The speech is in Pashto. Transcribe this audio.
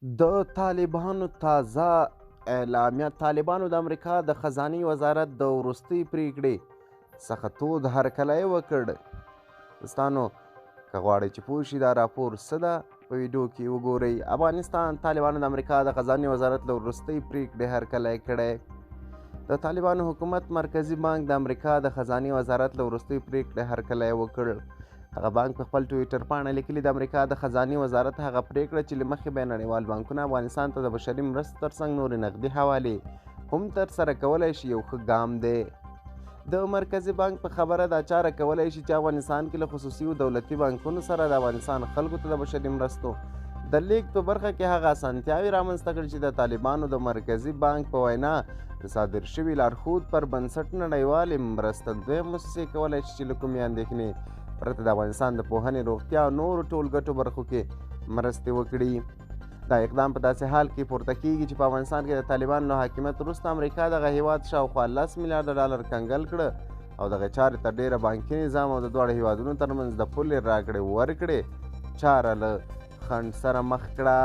د طالبانو تازه اعلامیه طالبانو د امریکا د خزانې وزارت د وروستۍ پریکړې څخه تود هرکلی وکړ. دوستانو که غواړئ چې پوه شئ دا راپور څه ده په ویډیو کې وګورئ. افغانستان طالبانو د امریکا د خزانې وزارت له وروستۍ پریکړې هرکلی کړی. د طالبانو حکومت مرکزي بانک د امریکا د خزانې وزارت له وروستۍ پریکړې هرکلی وکړ. هغه بانک په خپل ټویټر پاڼه لیکلي د امریکا د خزانې وزارت هغه پریکړه چې له مخې به نړیوال بانکونه افغانستان ته د بشري مرستو ترڅنګ نورې نغدي حوالې هم ترسره کولی شي یو ښه ګام دی. د مرکزي بانک په خبره دا چاره کولی شي چې افغانستان کې له خصوصي او دولتي بانکونو سره د افغانستان خلکو ته د بشري مرستو د لیږد په برخه کې هغه اسانتیاوې رامنځته کړي چې د طالبانو د مرکزي بانک په وینا د صادر شوي لارښود پر بنسټ نړیوالې مرستندویه موسسې کولی شي چې له کومې اندېښنې پرته د افغانستان د پوهنې، روغتیا او نورو ټولګټو برخو کې مرستې وکړي. دا اقدام په داسې حال کې پورته کیږي چې په افغانستان کې د طالبانو له حاکمیت وروسته امریکا دغه هیواد شاوخوا 10 میلیارده ډالر کنګل کړه او دغه چارې تر ډیره بانکي نظام او د دواړو هیوادونو ترمنځ د پولې راکړې ورکړې چاره له خنډ سره مخ کړه.